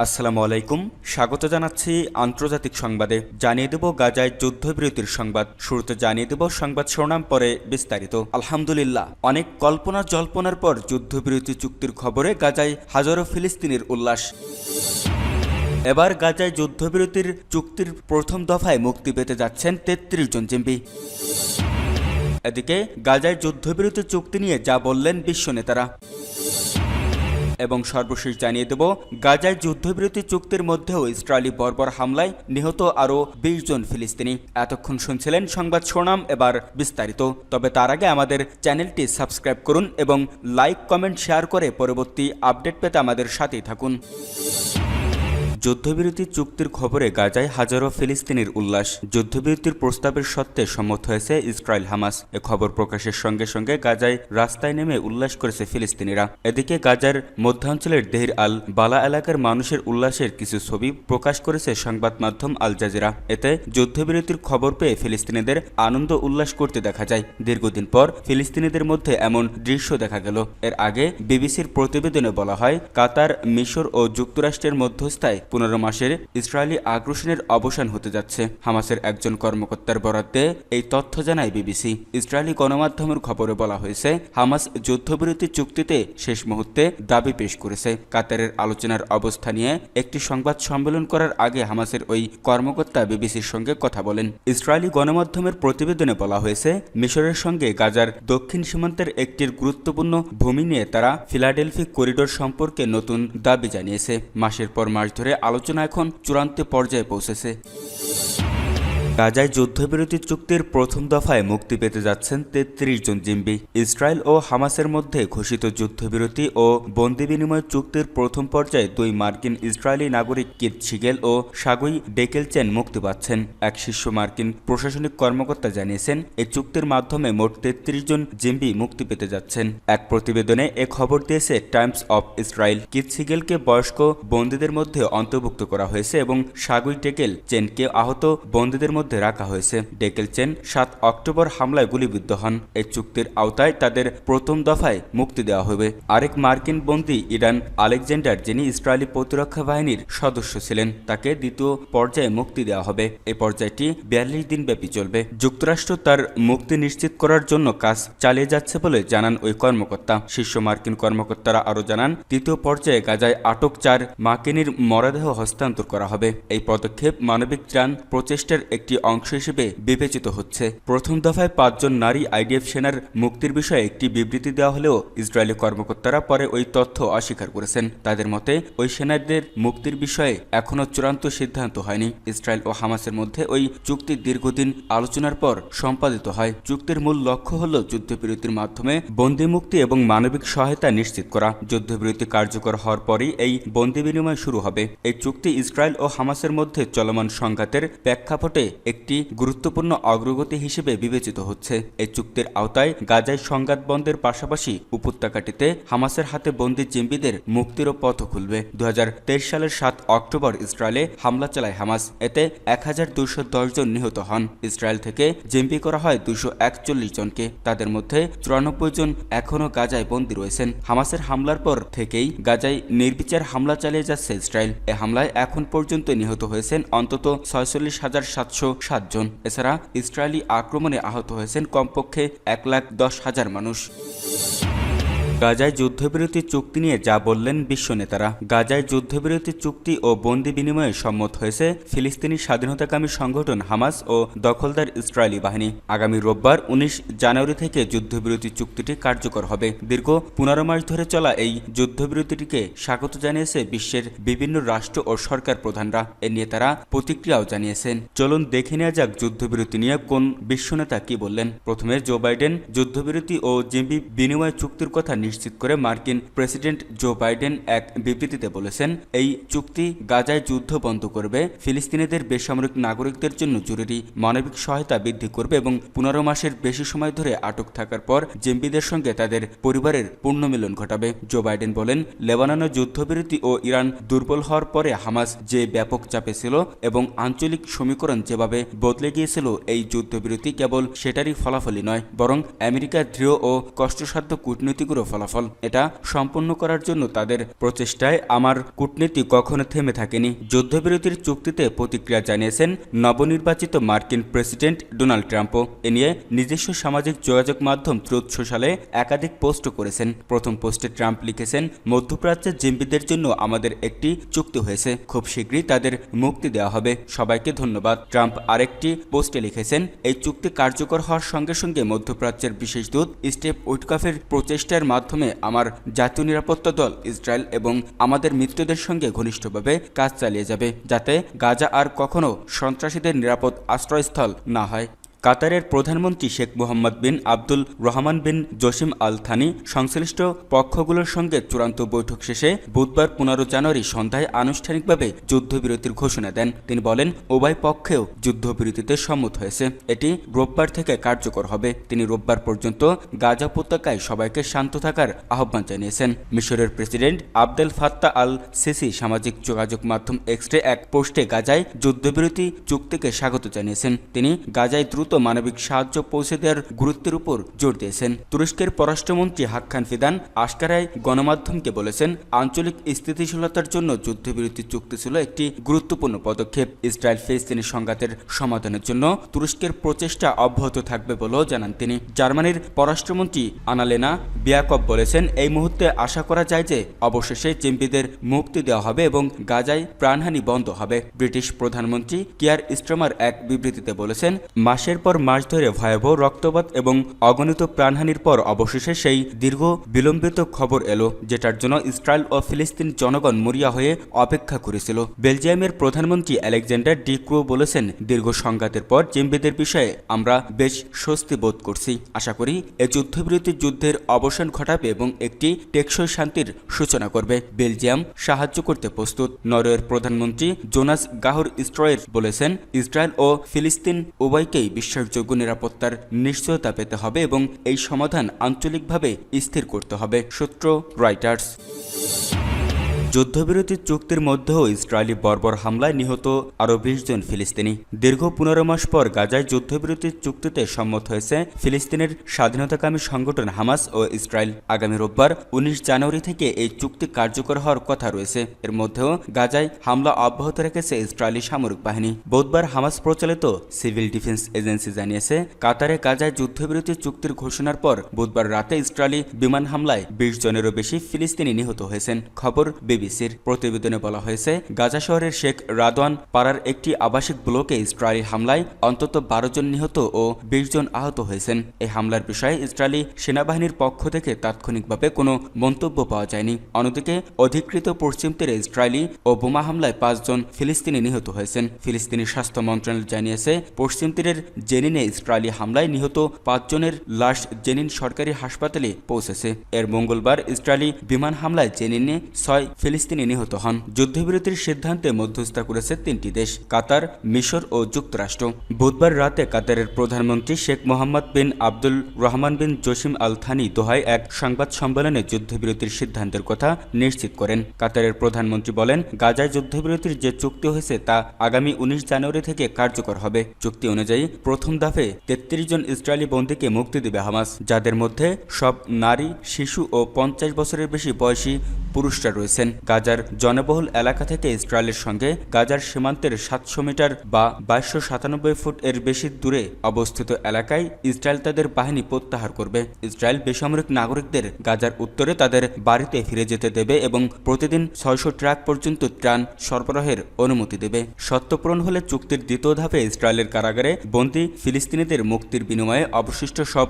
আসসালামু আলাইকুম, স্বাগত জানাচ্ছি আন্তর্জাতিক সংবাদে। জানিয়ে দেব গাজায় যুদ্ধবিরতির সংবাদ। শুরুতে জানিয়ে দেব সংবাদ শিরোনাম, পরে বিস্তারিত। আলহামদুলিল্লাহ, অনেক কল্পনা জল্পনার পর যুদ্ধবিরতি চুক্তির খবরে গাজায় হাজারো ফিলিস্তিনির উল্লাস। এবার গাজায় যুদ্ধবিরতির চুক্তির প্রথম দফায় মুক্তি পেতে যাচ্ছেন ৩৩ জন জিম্মি। এদিকে গাজায় যুদ্ধবিরতি চুক্তি নিয়ে যা বললেন বিশ্ব নেতারা। এবং সর্বশেষ জানিয়ে দেব গাজায় যুদ্ধবিরতি চুক্তির মধ্যেও ইসরায়েলি বর্বর হামলায় নিহত আরও ২০ জন ফিলিস্তিনি। এতক্ষণ শুনছিলেন সংবাদ শিরোনাম, এবার বিস্তারিত। তবে তার আগে আমাদের চ্যানেলটি সাবস্ক্রাইব করুন এবং লাইক, কমেন্ট, শেয়ার করে পরবর্তী আপডেট পেতে আমাদের সাথেই থাকুন। যুদ্ধবিরতি চুক্তির খবরে গাজায় হাজারো ফিলিস্তিনির উল্লাস। যুদ্ধবিরতির প্রস্তাবের সত্ত্বে সম্মত হয়েছে ইসরায়েল হামাস। এ খবর প্রকাশের সঙ্গে সঙ্গে গাজায় রাস্তায় নেমে উল্লাস করেছে ফিলিস্তিনিরা। এদিকে গাজার মধ্যাঞ্চলের দেহির আল বালা এলাকার মানুষের উল্লাসের কিছু ছবি প্রকাশ করেছে সংবাদ মাধ্যম আল জাজিরা। এতে যুদ্ধবিরতির খবর পেয়ে ফিলিস্তিনিদের আনন্দ উল্লাস করতে দেখা যায়। দীর্ঘদিন পর ফিলিস্তিনিদের মধ্যে এমন দৃশ্য দেখা গেল। এর আগে বিবিসির প্রতিবেদনে বলা হয়, কাতার, মিশর ও যুক্তরাষ্ট্রের মধ্যস্থায় ১৫ মাসের ইসরায়েলি আগ্রাসনের অবসান হতে যাচ্ছে। হামাসের একজন কর্মকর্তার বরাদ্দে এই তথ্য জানায় বিবিসি। ইসরায়েলি গণমাধ্যমের খবরে বলা হয়েছে, হামাস যুদ্ধবিরতি চুক্তিতে শেষ মুহূর্তে দাবি পেশ করেছে। কাতারের আলোচনার অবস্থা নিয়ে একটি সংবাদ সম্মেলন করার আগে হামাসের ওই কর্মকর্তা বিবিসির সঙ্গে কথা বলেন। ইসরায়েলি গণমাধ্যমের প্রতিবেদনে বলা হয়েছে, মিশরের সঙ্গে গাজার দক্ষিণ সীমান্তের একটির গুরুত্বপূর্ণ ভূমি নিয়ে তারা ফিলাডেলফি করিডোর সম্পর্কে নতুন দাবি জানিয়েছে। মাসের পর মাস ধরে আলোচনা এখন চূড়ান্ত পর্যায়ে পৌঁছেছে। গাজায় যুদ্ধবিরতি চুক্তির প্রথম দফায় মুক্তি পেতে যাচ্ছেন ৩৩ জন জিম্মি। ইসরায়েল ও হামাসের মধ্যে ঘোষিত যুদ্ধবিরতি ও বন্দি বিনিময় চুক্তির প্রথম পর্যায়ে ২ মার্কিন ইসরায়েলি নাগরিক কিথ শিগেল ও সাগুই ডেকেলচেন মুক্তি পাচ্ছেন। এক শীর্ষ মার্কিন প্রশাসনিক কর্মকর্তা জানিয়েছেন, এই চুক্তির মাধ্যমে মোট ৩৩ জন জিম্মি মুক্তি পেতে যাচ্ছেন। এক প্রতিবেদনে এ খবর দিয়েছে টাইমস অফ ইসরায়েল। কিথ শিগেলকে বয়স্ক বন্দীদের মধ্যে অন্তর্ভুক্ত করা হয়েছে এবং সাগুই ডেকেল চেনকে আহত বন্দীদের মধ্যে রাখা হয়েছে। ডেকেলচেন ৭ অক্টোবর হামলায় গুলিবিদ্ধ হন। এই চুক্তির আওতায় তাদের প্রথম দফায় মুক্তি দেওয়া হবে। আরেক মার্কিন বন্দী ইরান আলেকজান্ডার, যিনি ইসরায়েলি প্রতিরক্ষা বাহিনীর সদস্য ছিলেন, তাকে দ্বিতীয় পর্যায়ে মুক্তি দেওয়া হবে। এই পর্যায়টি ৪২ দিন ব্যাপী চলবে। যুক্তরাষ্ট্র তার মুক্তি নিশ্চিত করার জন্য কাজ চালিয়ে যাচ্ছে বলে জানান ওই কর্মকর্তা। শীর্ষ মার্কিন কর্মকর্তারা আরও জানান, তৃতীয় পর্যায়ে গাজায় আটক ৪ মার্কিনীর মরদেহ হস্তান্তর করা হবে। এই পদক্ষেপ মানবিক ত্রাণ প্রচেষ্টার একটি অংশ হিসেবে বিবেচিত হচ্ছে। প্রথম দফায় ৫ জন নারী আইডিএফ সেনার মুক্তির বিষয়ে একটি বিবৃতি দেওয়া হলেও ইসরায়েলি কর্মকর্তারা পরে ওই তথ্য অস্বীকার করেছেন। তাদের মতে ওই সেনাদের মুক্তির বিষয়ে এখনও চূড়ান্ত সিদ্ধান্ত হয়নি। ইসরায়েল ও হামাসের মধ্যে ওই চুক্তি দীর্ঘদিন আলোচনার পর সম্পাদিত হয়। চুক্তির মূল লক্ষ্য হল যুদ্ধবিরতির মাধ্যমে বন্দি মুক্তি এবং মানবিক সহায়তা নিশ্চিত করা। যুদ্ধবিরতি কার্যকর হওয়ার পরই এই বন্দি বিনিময় শুরু হবে। এই চুক্তি ইসরায়েল ও হামাসের মধ্যে চলমান সংঘাতের প্রেক্ষাপটে একটি গুরুত্বপূর্ণ অগ্রগতি হিসেবে বিবেচিত হচ্ছে। এই চুক্তির আওতায় গাজায় সংঘাত বন্ধের পাশাপাশি উপত্যকাটিতে হামাসের হাতে বন্দী জিম্মিদের মুক্তিরও পথ খুলবে। ২০২৩ সালের ৭ অক্টোবর ইসরায়েলে হামলা চালায় হামাস। এতে ১,২১০ জন নিহত হন। ইসরায়েল থেকে জিম্মি করা হয় ২৪১ জনকে। তাদের মধ্যে ৯৪ জন এখনও গাজায় বন্দী রয়েছেন। হামাসের হামলার পর থেকেই গাজায় নির্বিচার হামলা চালিয়ে যাচ্ছে ইসরায়েল। এ হামলায় এখন পর্যন্ত নিহত হয়েছেন অন্তত ৪৬,৭০৭ জন। এছাড়া ইসরায়েলি আক্রমণে আহত হয়েছেন কমপক্ষে ১,১০,০০০ মানুষ। গাজায় যুদ্ধবিরতি চুক্তি নিয়ে যা বললেন বিশ্ব নেতারা। গাজায় যুদ্ধবিরতি চুক্তি ও বন্দি বিনিময়ে সম্মত হয়েছে ফিলিস্তিনি স্বাধীনতাকামী সংগঠন হামাস ও দখলদার ইসরায়েলি বাহিনী। আগামী রোববার ১৯ জানুয়ারি থেকে যুদ্ধবিরতি চুক্তিটি কার্যকর হবে। দীর্ঘ ১৫ মাস ধরে চলা এই যুদ্ধবিরতিটিকে স্বাগত জানিয়েছে বিশ্বের বিভিন্ন রাষ্ট্র ও সরকার প্রধানরা। এ নিয়ে তারা প্রতিক্রিয়াও জানিয়েছেন। চলুন দেখে নেওয়া যাক যুদ্ধবিরতি নিয়ে কোন বিশ্ব নেতা কি বললেন। প্রথমে জো বাইডেন যুদ্ধবিরতি ও জিম্মি বিনিময় চুক্তির কথা নিশ্চিত করে মার্কিন প্রেসিডেন্ট জো বাইডেন এক বিবৃতিতে বলেছেন, এই চুক্তি গাজায় যুদ্ধ বন্ধ করবে, ফিলিস্তিনিদের বেসামরিক নাগরিকদের জন্য জরুরি মানবিক সহায়তা বৃদ্ধি করবে এবং ১৫ মাসের বেশি সময় ধরে আটক থাকার পর জিম্মিদের সঙ্গে তাদের পরিবারের পুনর্মিলন ঘটাবে। জো বাইডেন বলেন, লেবাননের যুদ্ধবিরতি ও ইরান দুর্বল হওয়ার পরে হামাস যে ব্যাপক চাপে ছিল এবং আঞ্চলিক সমীকরণ যেভাবে বদলে গিয়েছিল, এই যুদ্ধবিরতি কেবল সেটারই ফলাফলই নয়, বরং আমেরিকার দৃঢ় ও কষ্টসাধ্য কূটনীতিকও ফলাফল। এটা সম্পন্ন করার জন্য তাদের প্রচেষ্টায় আমার কূটনীতি কখনো থেমে থাকেনি। যুদ্ধবিরতির চুক্তিতে প্রতিক্রিয়া জানিয়েছেন নবনির্বাচিত মার্কিন প্রেসিডেন্ট ডোনাল্ড ট্রাম্পও। এ নিয়ে নিজস্ব সামাজিক যোগাযোগ মাধ্যম ট্রুথ সোশ্যালে একাধিক পোস্ট করেছেন। প্রথম পোস্টে ট্রাম্প লিখেছেন, মধ্যপ্রাচ্যের জিম্মিদের জন্য আমাদের একটি চুক্তি হয়েছে, খুব শীঘ্রই তাদের মুক্তি দেওয়া হবে, সবাইকে ধন্যবাদ। ট্রাম্প আরেকটি পোস্টে লিখেছেন, এই চুক্তি কার্যকর হওয়ার সঙ্গে সঙ্গে মধ্যপ্রাচ্যের বিশেষ দূত স্টিভ উইটকফের প্রচেষ্টার মাধ্যমে আমার জাতীয় নিরাপত্তা দল ইসরায়েল এবং আমাদের মিত্রদের সঙ্গে ঘনিষ্ঠভাবে কাজ চালিয়ে যাবে, যাতে গাজা আর কখনো সন্ত্রাসীদের নিরাপদ আশ্রয়স্থল না হয়। কাতারের প্রধানমন্ত্রী শেখ মোহাম্মদ বিন আব্দুল রহমান বিন জসিম আল থানি সংশ্লিষ্ট পক্ষগুলোর সঙ্গে চূড়ান্ত বৈঠক শেষে বুধবার 15 জানুয়ারি সন্ধ্যায় আনুষ্ঠানিকভাবে যুদ্ধবিরতির ঘোষণা দেন। তিনি বলেন, উভয় পক্ষেও যুদ্ধবিরতিতে সম্মত হয়েছে, এটি রোববার থেকে কার্যকর হবে। তিনি রোববার পর্যন্ত গাজা উপত্যকায় সবাইকে শান্ত থাকার আহ্বান জানিয়েছেন। মিশরের প্রেসিডেন্ট আবদেল ফাত্তা আল সিসি সামাজিক যোগাযোগ মাধ্যম এক্সে এক পোস্টে গাজায় যুদ্ধবিরতি চুক্তিকে স্বাগত জানিয়েছেন। তিনি গাজায় দ্রুত মানবিক সাহায্য পৌঁছে দেওয়ার গুরুত্বের উপর জোর দিয়েছেন। তুরস্কের পররাষ্ট্রমন্ত্রী হাক্কান ফিদান আশকারায় গণমাধ্যমকে বলেছেন, আঞ্চলিক স্থিতিশীলতার জন্য যুদ্ধবিরতি চুক্তি ছিল একটি গুরুত্বপূর্ণ পদক্ষেপ। ইসরায়েল ফিলিস্তিনি সংঘাতের সমাধানের জন্য তুরস্কের প্রচেষ্টা অব্যাহত থাকবে বলেও জানান তিনি। জার্মানির পররাষ্ট্রমন্ত্রী আনালেনা বিয়াকভ বলেছেন, এই মুহূর্তে আশা করা যায় যে অবশেষে জিম্মিদের মুক্তি দেওয়া হবে এবং গাজায় প্রাণহানি বন্ধ হবে। ব্রিটিশ প্রধানমন্ত্রী কিয়ার স্টারমার এক বিবৃতিতে বলেছেন, মাসের পর মাস ধরে ভয়াবহ রক্তপাত এবং অগণিত প্রাণহানির পর অবশেষে সেই দীর্ঘ বিলম্বিত খবর এলো, যেটার জন্য ইসরায়েল ও ফিলিস্তিন জনগণ মরিয়া হয়ে অপেক্ষা করেছিল। বেলজিয়ামের প্রধানমন্ত্রী আলেকজান্ডার ডি ক্রু বলেছেন, দীর্ঘ সংঘাতের পর জিম্মিদের বিষয়ে আমরা বেশ স্বস্তি বোধ করছি। আশা করি এ যুদ্ধবিরতি যুদ্ধের অবসান ঘটাবে এবং একটি টেকসই শান্তির সূচনা করবে। বেলজিয়াম সাহায্য করতে প্রস্তুত। নরওয়ের প্রধানমন্ত্রী জোনাস গাহর স্ট্রয়ের বলেছেন, ইসরায়েল ও ফিলিস্তিন উভয়কেই বিশ্বাসযোগ্য নিরাপত্তার নিশ্চয়তা পেতে হবে এবং এই সমাধান আঞ্চলিকভাবে স্থির করতে হবে। সূত্র রয়টার্স। যুদ্ধবিরতির চুক্তির মধ্যেও ইসরায়েলি বর্বর হামলায় নিহত আরও 20 জন ফিলিস্তিনি। দীর্ঘ 15 মাস পর গাজায় যুদ্ধবিরতির চুক্তিতে সম্মত হয়েছে ফিলিস্তিনের স্বাধীনতাকামী সংগঠন হামাস ও ইসরায়েল। আগামী রোববার 19 জানুয়ারি থেকে এই চুক্তি কার্যকর হওয়ার কথা রয়েছে। এর মধ্যেও গাজায় হামলা অব্যাহত রেখেছে ইসরায়েলি সামরিক বাহিনী। বুধবার হামাস প্রচালিত সিভিল ডিফেন্স এজেন্সি জানিয়েছে, কাতারে গাজায় যুদ্ধবিরতি চুক্তির ঘোষণার পর বুধবার রাতে ইসরায়েলি বিমান হামলায় 20 জনেরও বেশি ফিলিস্তিনি নিহত হয়েছেন। খবর বিবিসির। প্রতিবেদনে বলা হয়েছে, গাজা শহরের শেখ রাদওয়ান পাড়ার একটি আবাসিক ব্লকে ইসরায়েলি হামলায় অন্তত 12 জন নিহত ও 20 জন আহত হয়েছেন। এই হামলার বিষয়ে ইসরায়েলি সেনাবাহিনীর পক্ষ থেকে তাৎক্ষণিকভাবে কোনো মন্তব্য পাওয়া যায়নি। অন্যদিকে অধিকৃত পশ্চিম তীরে ইসরায়েলি ও বোমা হামলায় 5 জন ফিলিস্তিনি নিহত হয়েছেন। ফিলিস্তিনি স্বাস্থ্য মন্ত্রণালয় জানিয়েছে, পশ্চিম তীরের জেনিনে ইসরায়েলি হামলায় নিহত 5 জনের লাশ জেনিন সরকারি হাসপাতালে পৌঁছেছে। এর মঙ্গলবার ইসরায়েলি বিমান হামলায় জেনিনে 6 ফিলিস্তিনি নিহত হন। যুদ্ধবিরতির সিদ্ধান্তে মধ্যস্থতা করেছে 3টি দেশ, কাতার, মিশর ও যুক্তরাষ্ট্র। বুধবার রাতে কাতারের প্রধানমন্ত্রী শেখ মোহাম্মদ বিন আব্দুল রহমান বিন জসিম আল থানি দোহায় এক সংবাদ সম্মেলনে যুদ্ধবিরতির সিদ্ধান্তের কথা নিশ্চিত করেন। কাতারের প্রধানমন্ত্রী বলেন, গাজায় যুদ্ধবিরতির যে চুক্তি হয়েছে তা আগামী 19 জানুয়ারি থেকে কার্যকর হবে। চুক্তি অনুযায়ী প্রথম ধাপে 33 জন ইসরায়েলি বন্দীকে মুক্তি দেবে হামাস, যাদের মধ্যে সব নারী, শিশু ও 50 বছরের বেশি বয়সী পুরুষরা রয়েছেন। গাজার জনবহুল এলাকা থেকে ইসরায়েলের সঙ্গে গাজার সীমান্তের 700 মিটার বা 2297 ফুট এর বেশি দূরে অবস্থিত এলাকায় ইসরায়েল তাদের বাহিনী প্রত্যাহার করবে। ইসরায়েল বেসামরিক নাগরিকদের গাজার উত্তরে তাদের বাড়িতে ফিরে যেতে দেবে এবং প্রতিদিন 600 ট্রাক পর্যন্ত ত্রাণ সরবরাহের অনুমতি দেবে। শর্ত পূরণ হলে চুক্তির দ্বিতীয় ধাপে ইসরায়েলের কারাগারে বন্দী ফিলিস্তিনিদের মুক্তির বিনিময়ে অবশিষ্ট সব